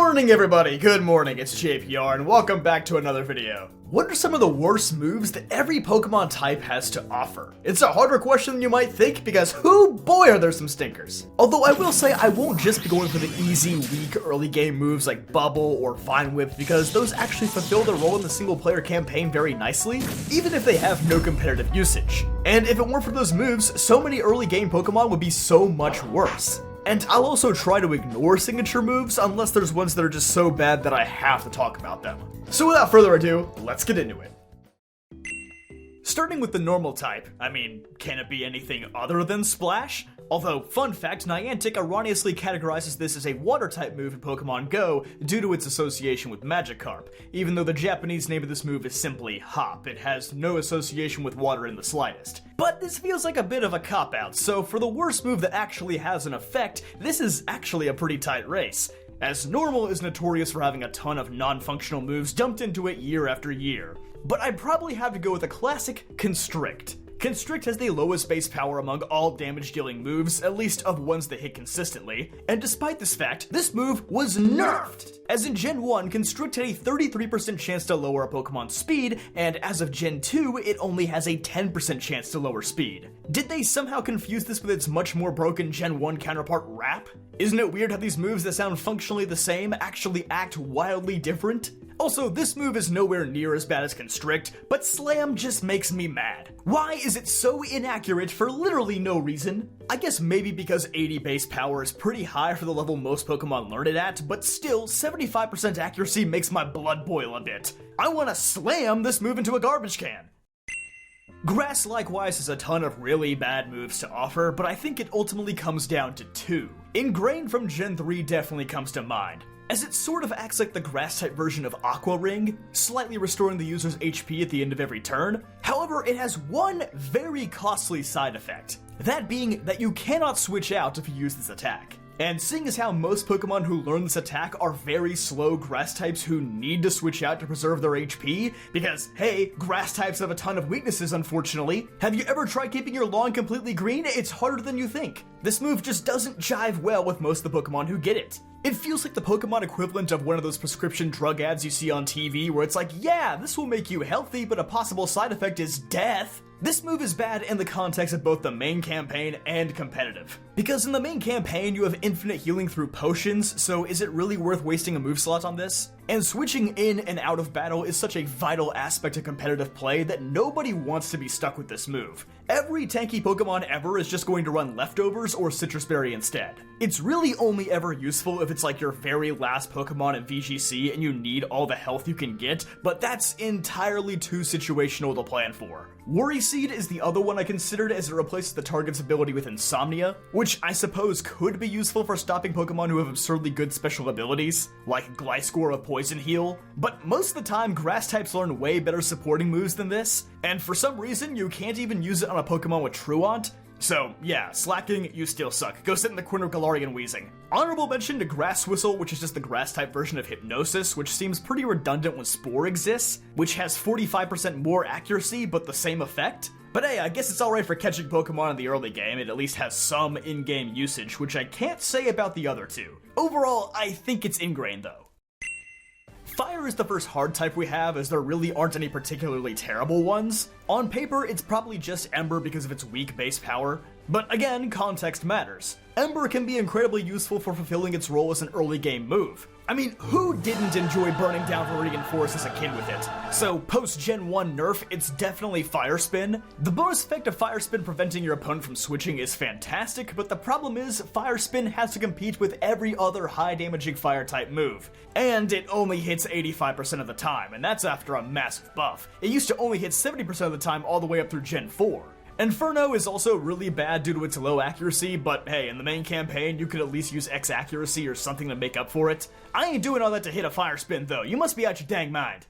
morning, everybody! Good morning, it's JPR, and welcome back to another video. What are some of the worst moves that every Pokemon type has to offer? It's a harder question than you might think, because boy are there some stinkers. Although I will say I won't just be going for the easy, weak early game moves like Bubble or Vine Whip, because those actually fulfill their role in the single player campaign very nicely, even if they have no competitive usage. And if it weren't for those moves, so many early game Pokemon would be so much worse. And I'll also try to ignore signature moves unless there's ones that are just so bad that I have to talk about them. So without further ado, let's get into it. Starting with the normal type, can it be anything other than Splash? Although, fun fact, Niantic erroneously categorizes this as a water-type move in Pokemon Go due to its association with Magikarp, even though the Japanese name of this move is simply Hop. It has no association with water in the slightest. But this feels like a bit of a cop-out, so for the worst move that actually has an effect, this is actually a pretty tight race, as Normal is notorious for having a ton of non-functional moves dumped into it year after year. But I'd probably have to go with a classic Constrict. Constrict has the lowest base power among all damage-dealing moves, at least of ones that hit consistently, and despite this fact, this move was nerfed! As in Gen 1, Constrict had a 33% chance to lower a Pokemon's speed, and as of Gen 2, it only has a 10% chance to lower speed. Did they somehow confuse this with its much more broken Gen 1 counterpart Wrap? Isn't it weird how these moves that sound functionally the same actually act wildly different? Also, this move is nowhere near as bad as Constrict, but Slam just makes me mad. Why is it so inaccurate for literally no reason? I guess maybe because 80 base power is pretty high for the level most Pokemon learn it at, but still, 75% accuracy makes my blood boil a bit. I wanna slam this move into a garbage can. Grass likewise has a ton of really bad moves to offer, but I think it ultimately comes down to two. Ingrained from Gen 3 definitely comes to mind, as it sort of acts like the grass-type version of Aqua Ring, slightly restoring the user's HP at the end of every turn. However, it has one very costly side effect, that being that you cannot switch out if you use this attack. And seeing as how most Pokemon who learn this attack are very slow grass types who need to switch out to preserve their HP, because hey, grass types have a ton of weaknesses unfortunately. Have you ever tried keeping your lawn completely green? It's harder than you think. This move just doesn't jive well with most of the Pokemon who get it. It feels like the Pokemon equivalent of one of those prescription drug ads you see on TV where it's like, yeah, this will make you healthy, but a possible side effect is death. This move is bad in the context of both the main campaign and competitive. Because in the main campaign, you have infinite healing through potions, so is it really worth wasting a move slot on this? And switching in and out of battle is such a vital aspect of competitive play that nobody wants to be stuck with this move. Every tanky Pokemon ever is just going to run Leftovers or Citrus Berry instead. It's really only ever useful if it's like your very last Pokemon in VGC and you need all the health you can get, but that's entirely too situational to plan for. Worry Seed is the other one I considered as it replaces the target's ability with Insomnia, which I suppose could be useful for stopping Pokemon who have absurdly good special abilities, like Gliscor of Poison Heal, but most of the time grass types learn way better supporting moves than this, and for some reason you can't even use it on a Pokemon with Truant. So yeah, slacking, you still suck. Go sit in the corner of Galarian wheezing. Honorable mention to Grass Whistle, which is just the grass type version of Hypnosis, which seems pretty redundant when Spore exists, which has 45% more accuracy but the same effect. But hey, I guess it's alright for catching Pokemon in the early game. It at least has some in-game usage, which I can't say about the other two. Overall, I think it's ingrained though. Fire is the first hard type we have, as there really aren't any particularly terrible ones. On paper, it's probably just Ember because of its weak base power, but again, context matters. Ember can be incredibly useful for fulfilling its role as an early game move. Who didn't enjoy burning down Viridian Forest as a kid with it? So post-Gen 1 nerf, it's definitely Fire Spin. The bonus effect of Fire Spin preventing your opponent from switching is fantastic, but the problem is Fire Spin has to compete with every other high-damaging Fire-type move. And it only hits 85% of the time, and that's after a massive buff. It used to only hit 70% of the time all the way up through Gen 4. Inferno is also really bad due to its low accuracy, but hey, in the main campaign, you could at least use X accuracy or something to make up for it. I ain't doing all that to hit a Fire Spin though, you must be out your dang mind.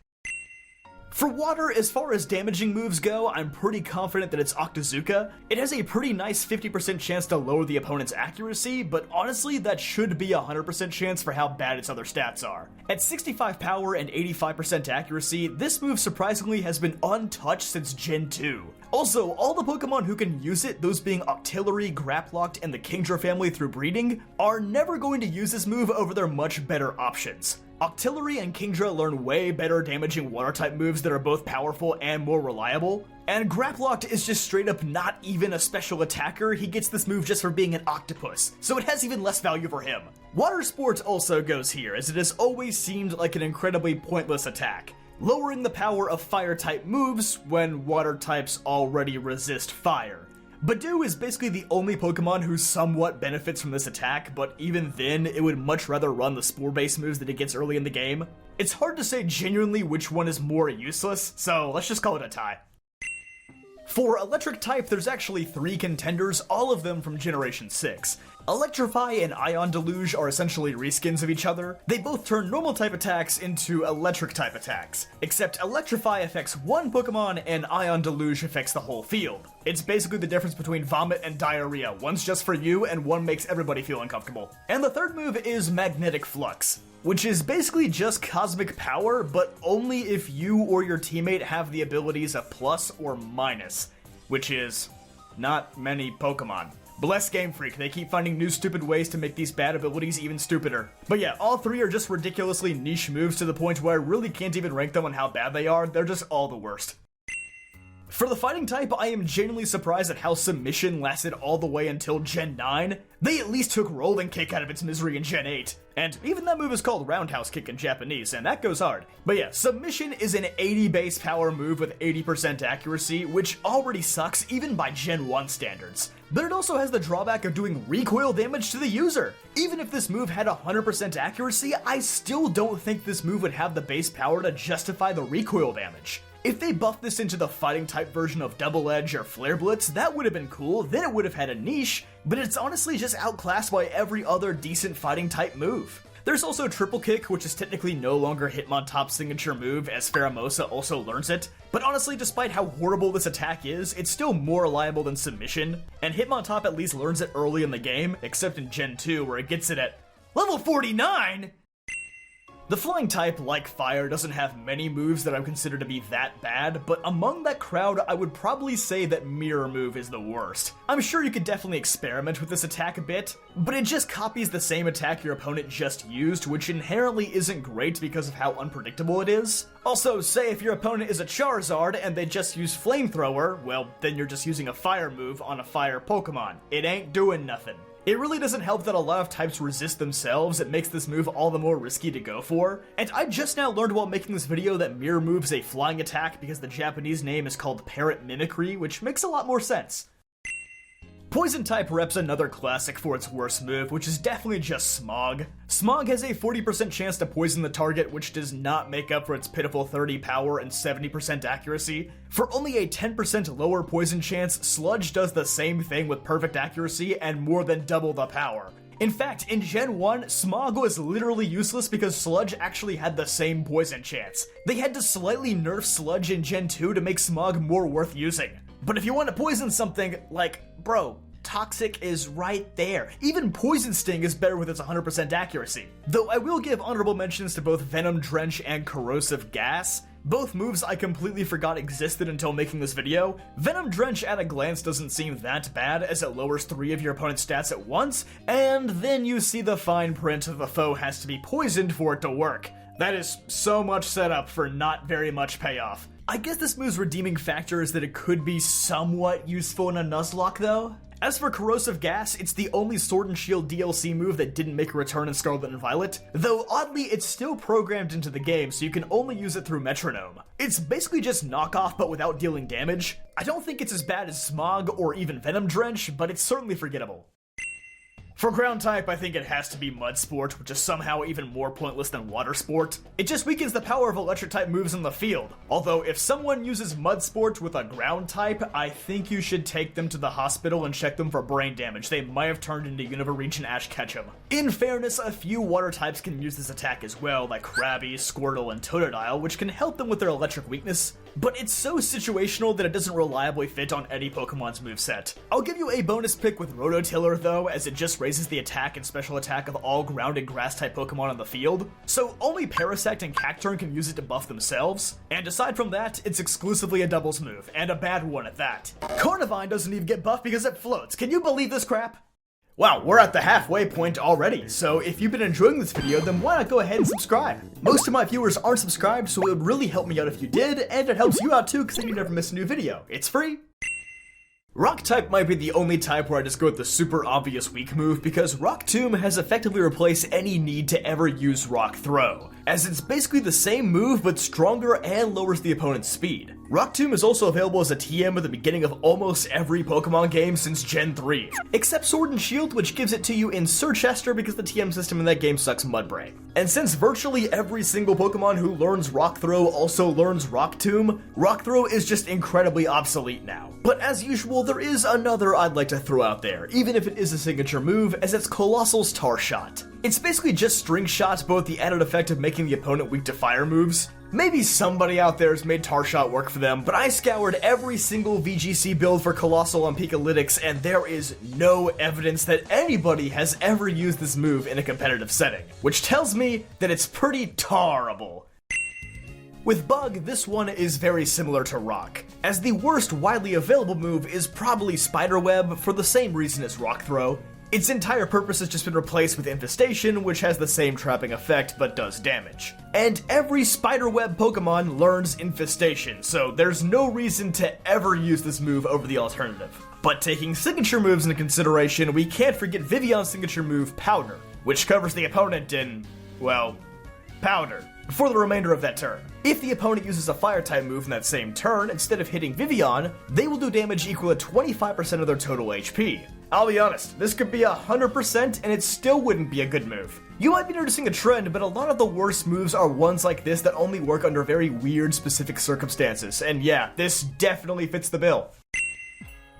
For water, as far as damaging moves go, I'm pretty confident that it's Octazooka. It has a pretty nice 50% chance to lower the opponent's accuracy, but honestly, that should be a 100% chance for how bad its other stats are. At 65 power and 85% accuracy, this move surprisingly has been untouched since Gen 2. Also, all the Pokemon who can use it, those being Octillery, Graplocked, and the Kingdra family through breeding, are never going to use this move over their much better options. Octillery and Kingdra learn way better damaging water-type moves that are both powerful and more reliable, and Graplocked is just straight up not even a special attacker. He gets this move just for being an octopus, so it has even less value for him. Water Sport also goes here, as it has always seemed like an incredibly pointless attack, lowering the power of fire-type moves when water types already resist fire. Badoo is basically the only Pokemon who somewhat benefits from this attack, but even then, it would much rather run the Spore-based moves that it gets early in the game. It's hard to say genuinely which one is more useless, so let's just call it a tie. For Electric type, there's actually 3 contenders, all of them from Generation 6. Electrify and Ion Deluge are essentially reskins of each other. They both turn normal type attacks into electric type attacks, except Electrify affects one Pokemon and Ion Deluge affects the whole field. It's basically the difference between Vomit and Diarrhea. One's just for you and one makes everybody feel uncomfortable. And the third move is Magnetic Flux, which is basically just cosmic power, but only if you or your teammate have the abilities of plus or minus, which is not many Pokemon. Bless Game Freak, they keep finding new stupid ways to make these bad abilities even stupider. But yeah, all 3 are just ridiculously niche moves to the point where I really can't even rank them on how bad they are. They're just all the worst. For the fighting type, I am genuinely surprised at how Submission lasted all the way until Gen 9. They at least took Rolling Kick out of its misery in Gen 8. And even that move is called Roundhouse Kick in Japanese, and that goes hard. But yeah, Submission is an 80 base power move with 80% accuracy, which already sucks even by Gen 1 standards. But it also has the drawback of doing recoil damage to the user. Even if this move had 100% accuracy, I still don't think this move would have the base power to justify the recoil damage. If they buffed this into the fighting type version of Double Edge or Flare Blitz, that would have been cool, then it would have had a niche, but it's honestly just outclassed by every other decent fighting type move. There's also Triple Kick, which is technically no longer Hitmontop's signature move, as Pheromosa also learns it, but honestly, despite how horrible this attack is, it's still more reliable than Submission, and Hitmontop at least learns it early in the game, except in Gen 2 where it gets it at level 49! The flying type, like fire, doesn't have many moves that I would consider to be that bad, but among that crowd, I would probably say that Mirror Move is the worst. I'm sure you could definitely experiment with this attack a bit, but it just copies the same attack your opponent just used, which inherently isn't great because of how unpredictable it is. Also, say if your opponent is a Charizard and they just use Flamethrower, well, then you're just using a fire move on a fire Pokemon. It ain't doing nothing. It really doesn't help that a lot of types resist themselves. It makes this move all the more risky to go for. And I just now learned while making this video that Mirror Move is a flying attack because the Japanese name is called Parrot Mimicry, which makes a lot more sense. Poison type reps another classic for its worst move, which is definitely just Smog. Smog has a 40% chance to poison the target, which does not make up for its pitiful 30 power and 70% accuracy. For only a 10% lower poison chance, Sludge does the same thing with perfect accuracy and more than double the power. In fact, in Gen 1, Smog was literally useless because Sludge actually had the same poison chance. They had to slightly nerf Sludge in Gen 2 to make Smog more worth using. But if you want to poison something, like, bro, Toxic is right there. Even Poison Sting is better with its 100% accuracy. Though I will give honorable mentions to both Venom Drench and Corrosive Gas. Both moves I completely forgot existed until making this video. Venom Drench at a glance doesn't seem that bad, as it lowers 3 of your opponent's stats at once, and then you see the fine print of the foe has to be poisoned for it to work. That is so much setup for not very much payoff. I guess this move's redeeming factor is that it could be somewhat useful in a Nuzlocke though. As for Corrosive Gas, it's the only Sword and Shield DLC move that didn't make a return in Scarlet and Violet, though oddly it's still programmed into the game so you can only use it through Metronome. It's basically just knockoff but without dealing damage. I don't think it's as bad as Smog or even Venom Drench, but it's certainly forgettable. For ground type, I think it has to be Mud Sport, which is somehow even more pointless than Water Sport. It just weakens the power of electric type moves in the field. Although, if someone uses Mud Sport with a ground type, I think you should take them to the hospital and check them for brain damage. They might have turned into Univaregion Ash Ketchum. In fairness, a few water types can use this attack as well, like Krabby, Squirtle, and Totodile, which can help them with their electric weakness. But it's so situational that it doesn't reliably fit on any Pokemon's moveset. I'll give you a bonus pick with Rototiller though, as it just raises raises the attack and special attack of all ground and grass type Pokemon on the field, so only Parasect and Cacturne can use it to buff themselves, and aside from that, it's exclusively a doubles move, and a bad one at that. Carnivine doesn't even get buffed because it floats. Can you believe this crap? Wow, we're at the halfway point already, so if you've been enjoying this video, then why not go ahead and subscribe? Most of my viewers aren't subscribed, so it would really help me out if you did, and it helps you out too, because then you never miss a new video. It's free! Rock type might be the only type where I just go with the super obvious weak move, because Rock Tomb has effectively replaced any need to ever use Rock Throw, as it's basically the same move but stronger and lowers the opponent's speed. Rock Tomb is also available as a TM at the beginning of almost every Pokemon game since Gen 3, except Sword and Shield, which gives it to you in Sirchester because the TM system in that game sucks mudbray. And since virtually every single Pokemon who learns Rock Throw also learns Rock Tomb, Rock Throw is just incredibly obsolete now. But as usual, there is another I'd like to throw out there, even if it is a signature move, as it's Colossal's Tar Shot. It's basically just String Shot, but with the added effect of making the opponent weak to fire moves. Maybe somebody out there has made Tar Shot work for them, but I scoured every single VGC build for Colossal on Pikalytics, and there is no evidence that anybody has ever used this move in a competitive setting, which tells me that it's pretty tarable. With Bug, this one is very similar to Rock, as the worst widely available move is probably Spiderweb for the same reason as Rock Throw. Its entire purpose has just been replaced with Infestation, which has the same trapping effect but does damage. And every Spiderweb Pokemon learns Infestation, so there's no reason to ever use this move over the alternative. But taking signature moves into consideration, we can't forget Vivion's signature move, Powder, which covers the opponent in, well, powder, for the remainder of that turn. If the opponent uses a Fire-type move in that same turn, instead of hitting Vivian, they will do damage equal to 25% of their total HP. I'll be honest, this could be 100% and it still wouldn't be a good move. You might be noticing a trend, but a lot of the worst moves are ones like this that only work under very weird specific circumstances, and yeah, this definitely fits the bill.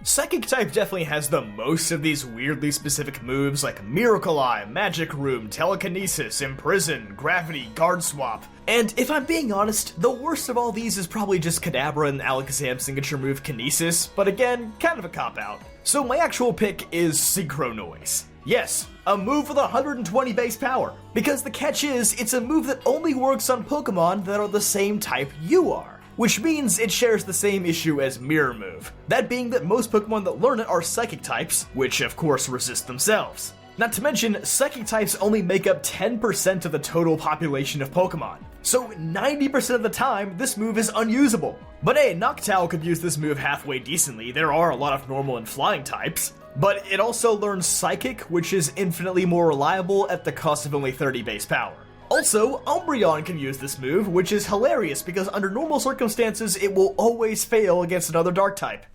Psychic type definitely has the most of these weirdly specific moves like Miracle Eye, Magic Room, Telekinesis, Imprison, Gravity, Guard Swap. And if I'm being honest, the worst of all these is probably just Kadabra and Alakazam's signature move Kinesis, but again, kind of a cop-out. So my actual pick is Synchro Noise. Yes, a move with 120 base power, because the catch is, it's a move that only works on Pokemon that are the same type you are. Which means it shares the same issue as Mirror Move, that being that most Pokemon that learn it are Psychic types, which of course resist themselves. Not to mention, Psychic types only make up 10% of the total population of Pokemon, so 90% of the time, this move is unusable. But hey, Noctowl could use this move halfway decently, there are a lot of normal and flying types, but it also learns Psychic, which is infinitely more reliable at the cost of only 30 base power. Also, Umbreon can use this move, which is hilarious because under normal circumstances, it will always fail against another dark type.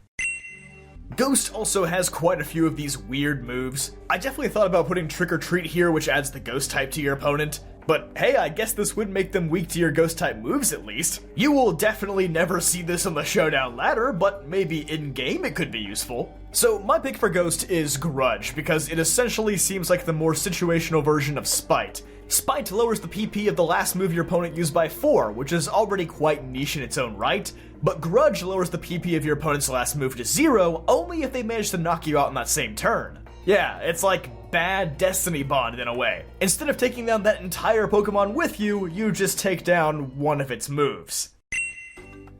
Ghost also has quite a few of these weird moves. I definitely thought about putting Trick or Treat here, which adds the Ghost type to your opponent, but hey, I guess this would make them weak to your Ghost type moves at least. You will definitely never see this on the Showdown ladder, but maybe in-game it could be useful. So my pick for Ghost is Grudge, because it essentially seems like the more situational version of Spite. Spite lowers the PP of the last move your opponent used by 4, which is already quite niche in its own right, but Grudge lowers the PP of your opponent's last move to 0 only if they manage to knock you out on that same turn. Yeah, it's like bad Destiny Bond in a way. Instead of taking down that entire Pokemon with you, you just take down one of its moves.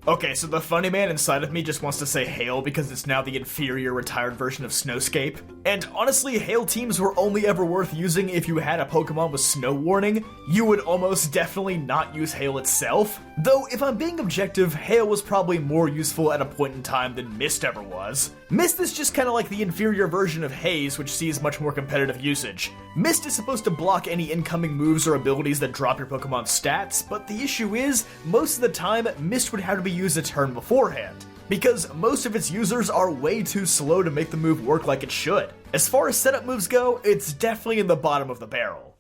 Okay, so the funny man inside of me just wants to say Hail because it's now the inferior retired version of Snowscape. And honestly, Hail teams were only ever worth using if you had a Pokemon with Snow Warning. You would almost definitely not use Hail itself. Though, if I'm being objective, Hail was probably more useful at a point in time than Mist ever was. Mist is just kind of like the inferior version of Haze, which sees much more competitive usage. Mist is supposed to block any incoming moves or abilities that drop your Pokemon's stats, but the issue is, most of the time, Mist would have to be used a turn beforehand, because most of its users are way too slow to make the move work like it should. As far as setup moves go, it's definitely in the bottom of the barrel.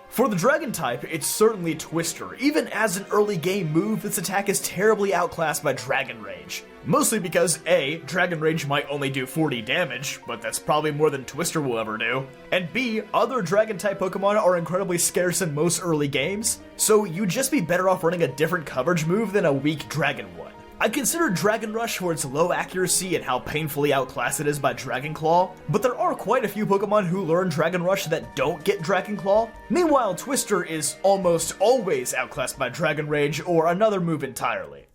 For the Dragon type, it's certainly Twister. Even as an early game move, this attack is terribly outclassed by Dragon Rage. Mostly because A, Dragon Rage might only do 40 damage, but that's probably more than Twister will ever do, and B, other Dragon type Pokemon are incredibly scarce in most early games, so you'd just be better off running a different coverage move than a weak Dragon one. I consider Dragon Rush for its low accuracy and how painfully outclassed it is by Dragon Claw, but there are quite a few Pokemon who learn Dragon Rush that don't get Dragon Claw. Meanwhile, Twister is almost always outclassed by Dragon Rage or another move entirely.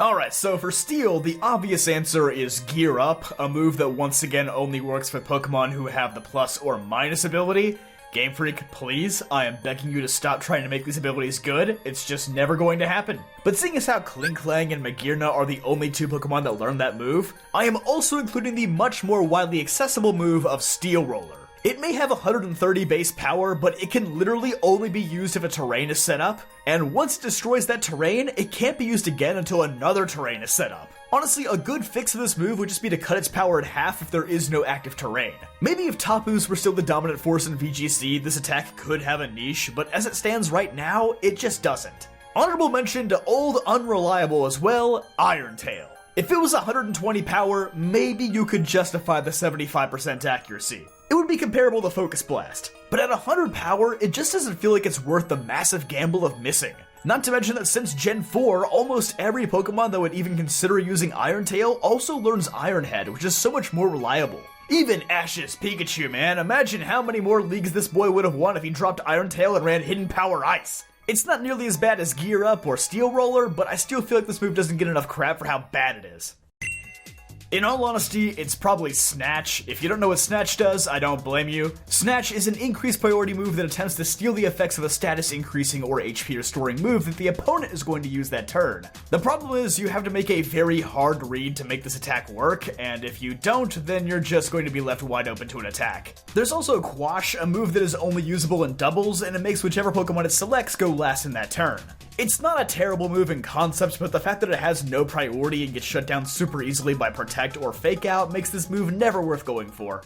Alright, so for Steel, the obvious answer is Gear Up, a move that once again only works with Pokemon who have the plus or minus ability. Game Freak, please, I am begging you to stop trying to make these abilities good, it's just never going to happen. But seeing as how Klinklang and Magearna are the only two Pokemon that learn that move, I am also including the much more widely accessible move of Steel Roller. It may have 130 base power, but it can literally only be used if a terrain is set up, and once it destroys that terrain, it can't be used again until another terrain is set up. Honestly, a good fix of this move would just be to cut its power in half if there is no active terrain. Maybe if Tapus were still the dominant force in VGC, this attack could have a niche, but as it stands right now, it just doesn't. Honorable mention to old unreliable as well, Iron Tail. If it was 120 power, maybe you could justify the 75% accuracy. It would be comparable to Focus Blast. But at 100 power, it just doesn't feel like it's worth the massive gamble of missing. Not to mention that since Gen 4, almost every Pokemon that would even consider using Iron Tail also learns Iron Head, which is so much more reliable. Even Ash's Pikachu, man, imagine how many more leagues this boy would have won if he dropped Iron Tail and ran Hidden Power Ice. It's not nearly as bad as Gear Up or Steel Roller, but I still feel like this move doesn't get enough crap for how bad it is. In all honesty, it's probably Snatch. If you don't know what Snatch does, I don't blame you. Snatch is an increased priority move that attempts to steal the effects of a status increasing or HP restoring move that the opponent is going to use that turn. The problem is you have to make a very hard read to make this attack work, and if you don't, then you're just going to be left wide open to an attack. There's also Quash, a move that is only usable in doubles, and it makes whichever Pokemon it selects go last in that turn. It's not a terrible move in concept, but the fact that it has no priority and gets shut down super easily by Protect or Fake Out makes this move never worth going for.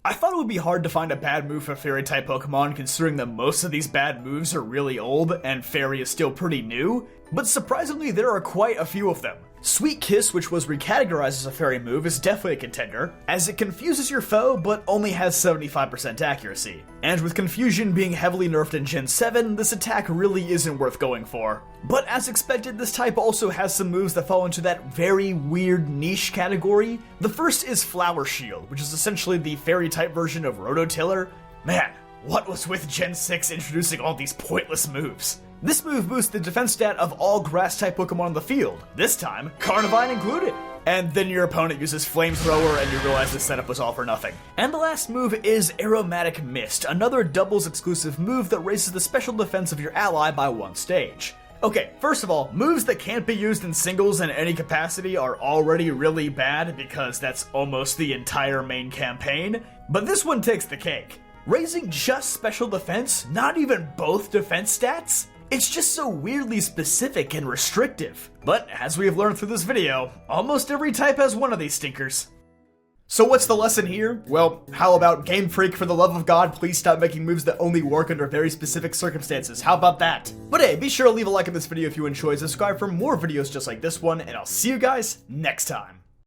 I thought it would be hard to find a bad move for Fairy-type Pokemon considering that most of these bad moves are really old and Fairy is still pretty new, but surprisingly there are quite a few of them. Sweet Kiss, which was recategorized as a Fairy move, is definitely a contender, as it confuses your foe but only has 75% accuracy. And with Confusion being heavily nerfed in Gen 7, this attack really isn't worth going for. But as expected, this type also has some moves that fall into that very weird niche category. The first is Flower Shield, which is essentially the Fairy-type version of Rototiller. Man, what was with Gen 6 introducing all these pointless moves? This move boosts the defense stat of all grass-type Pokemon on the field, this time Carnivine included. And then your opponent uses Flamethrower and you realize this setup was all for nothing. And the last move is Aromatic Mist, another doubles exclusive move that raises the special defense of your ally by 1 stage. Okay, first of all, moves that can't be used in singles in any capacity are already really bad because that's almost the entire main campaign, but this one takes the cake. Raising just special defense, not even both defense stats? It's just so weirdly specific and restrictive. But as we have learned through this video, almost every type has one of these stinkers. So what's the lesson here? Well, how about Game Freak, for the love of God, please stop making moves that only work under very specific circumstances. How about that? But hey, be sure to leave a like on this video if you enjoyed, subscribe for more videos just like this one, and I'll see you guys next time.